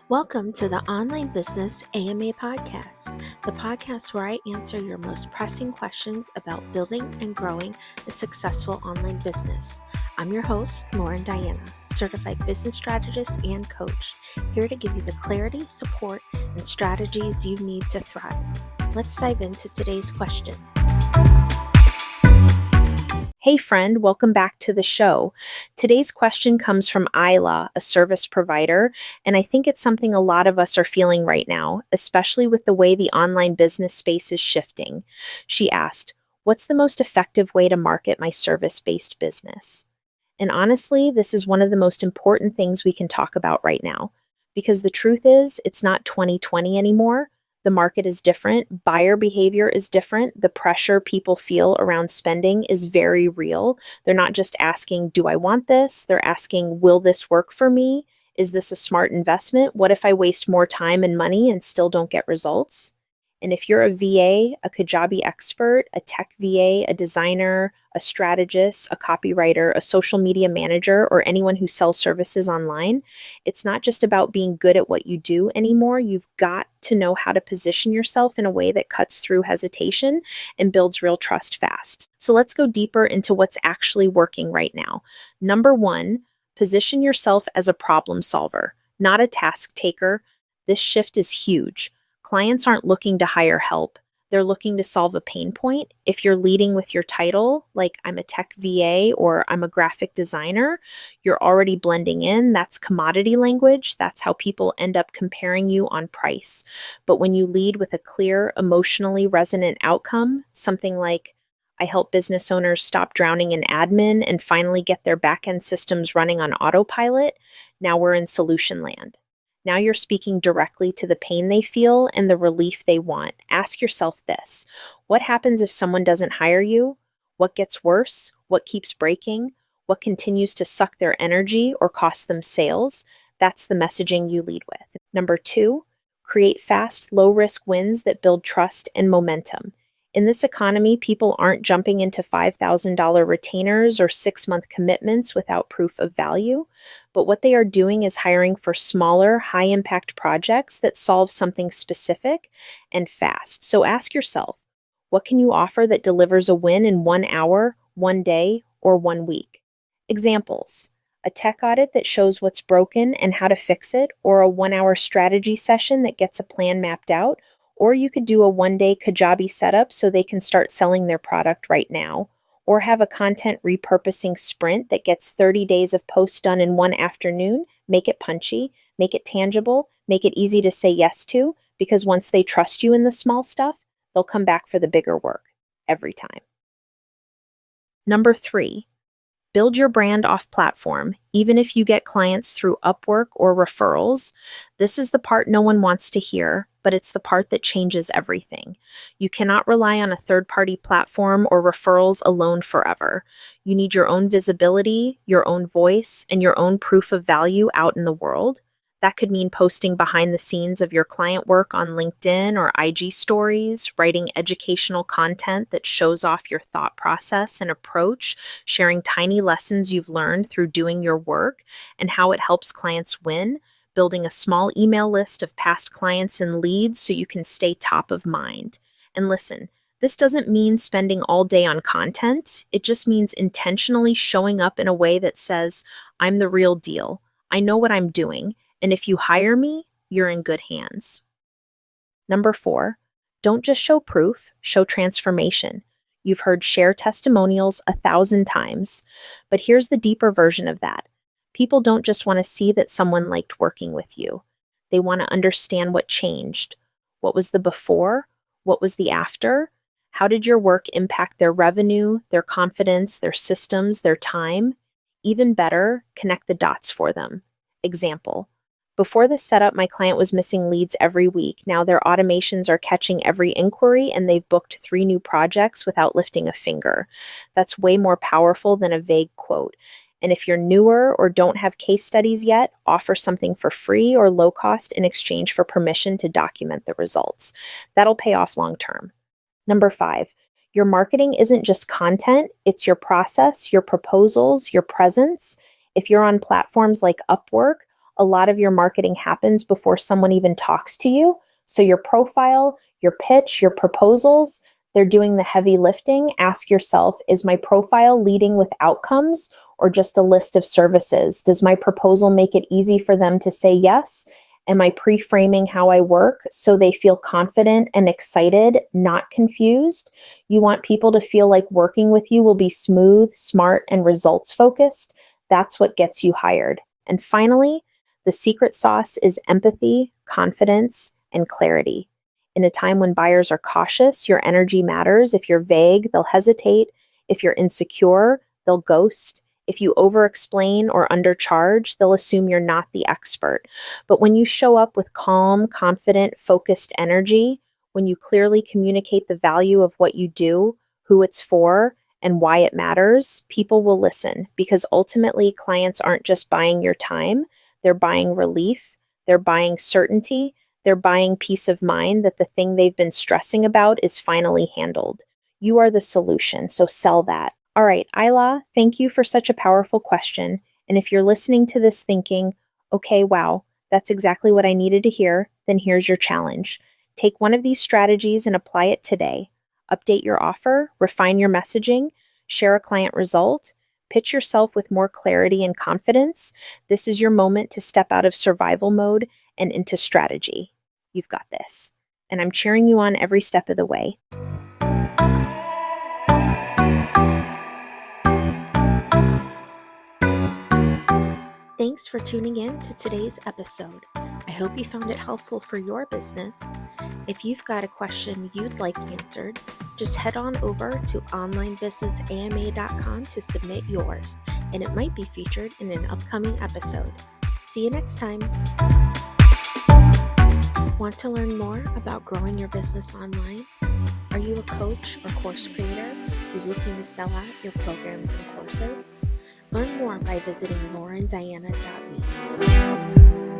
Welcome to the Online Business AMA Podcast, the podcast where I answer your most pressing questions about building and growing a successful online business. I'm your host, Lauren Diana, certified business strategist and coach, here to give you the clarity, support, and strategies you need to thrive. Let's dive into today's question. Hey friend, welcome back to the show. Today's question comes from Isla, a service provider, and I think it's something a lot of us are feeling right now, especially with the way the online business space is shifting. She asked, "What's the most effective way to market my service-based business?" And honestly, this is one of the most important things we can talk about right now, because the truth is, it's not 2020 anymore. The market is different. Buyer behavior is different. The pressure people feel around spending is very real. They're not just asking, do I want this? They're asking, will this work for me? Is this a smart investment? What if I waste more time and money and still don't get results? And if you're a VA, a Kajabi expert, a tech VA, a designer, a strategist, a copywriter, a social media manager, or anyone who sells services online, it's not just about being good at what you do anymore. You've got to know how to position yourself in a way that cuts through hesitation and builds real trust fast. So let's go deeper into what's actually working right now. Number one, position yourself as a problem solver, not a task taker. This shift is huge. Clients aren't looking to hire help. They're looking to solve a pain point. If you're leading with your title, like I'm a tech VA or I'm a graphic designer, you're already blending in. That's commodity language. That's how people end up comparing you on price. But when you lead with a clear, emotionally resonant outcome, something like, I help business owners stop drowning in admin and finally get their back-end systems running on autopilot, now we're in solution land. Now you're speaking directly to the pain they feel and the relief they want. Ask yourself this: what happens if someone doesn't hire you? What gets worse? What keeps breaking? What continues to suck their energy or cost them sales? That's the messaging you lead with. Number two, create fast, low-risk wins that build trust and momentum. In this economy, people aren't jumping into $5,000 retainers or 6-month commitments without proof of value, but what they are doing is hiring for smaller, high-impact projects that solve something specific and fast. So ask yourself, what can you offer that delivers a win in 1 hour, 1 day, or 1 week? Examples: a tech audit that shows what's broken and how to fix it, or a 1-hour strategy session that gets a plan mapped out. Or you could do a 1-day Kajabi setup so they can start selling their product right now. Or have a content repurposing sprint that gets 30 days of posts done in 1 afternoon. Make it punchy, make it tangible, make it easy to say yes to, because once they trust you in the small stuff, they'll come back for the bigger work every time. Number three, build your brand off platform, even if you get clients through Upwork or referrals. This is the part no one wants to hear, but it's the part that changes everything. You cannot rely on a third-party platform or referrals alone forever. You need your own visibility, your own voice, and your own proof of value out in the world. That could mean posting behind the scenes of your client work on LinkedIn or IG stories, writing educational content that shows off your thought process and approach, sharing tiny lessons you've learned through doing your work and how it helps clients win, building a small email list of past clients and leads so you can stay top of mind. And listen, this doesn't mean spending all day on content. It just means intentionally showing up in a way that says, I'm the real deal. I know what I'm doing. And if you hire me, you're in good hands. Number four, don't just show proof, show transformation. You've heard share testimonials 1,000 times, but here's the deeper version of that. People don't just want to see that someone liked working with you. They want to understand what changed. What was the before? What was the after? How did your work impact their revenue, their confidence, their systems, their time? Even better, connect the dots for them. Example: before this setup, my client was missing leads every week. Now their automations are catching every inquiry and they've booked 3 new projects without lifting a finger. That's way more powerful than a vague quote. And if you're newer or don't have case studies yet, offer something for free or low cost in exchange for permission to document the results. That'll pay off long term. Number 5, your marketing isn't just content, it's your process, your proposals, your presence. If you're on platforms like Upwork, A lot of your marketing happens before someone even talks to you. So your profile, your pitch, your proposals, they're doing the heavy lifting. Ask yourself, is my profile leading with outcomes or just a list of services? Does my proposal make it easy for them to say yes? Am I pre-framing how I work so they feel confident and excited, not confused? You want people to feel like working with you will be smooth, smart, and results focused. That's what gets you hired. And finally, the secret sauce is empathy, confidence, and clarity. In a time when buyers are cautious, your energy matters. If you're vague, they'll hesitate. If you're insecure, they'll ghost. If you over-explain or undercharge, they'll assume you're not the expert. But when you show up with calm, confident, focused energy, when you clearly communicate the value of what you do, who it's for, and why it matters, people will listen, because ultimately clients aren't just buying your time, they're buying relief, they're buying certainty, they're buying peace of mind that the thing they've been stressing about is finally handled. You are the solution, so sell that. All right, Isla, thank you for such a powerful question. And if you're listening to this thinking, okay, wow, that's exactly what I needed to hear, then here's your challenge. Take one of these strategies and apply it today. Update your offer, refine your messaging, share a client result, pitch yourself with more clarity and confidence. This is your moment to step out of survival mode and into strategy. You've got this. And I'm cheering you on every step of the way. Thanks for tuning in to today's episode. I hope you found it helpful for your business. If you've got a question you'd like answered, just head on over to onlinebusinessama.com to submit yours, and it might be featured in an upcoming episode. See you next time. Want to learn more about growing your business online? Are you a coach or course creator who's looking to sell out your programs and courses? Learn more by visiting laurendiana.me.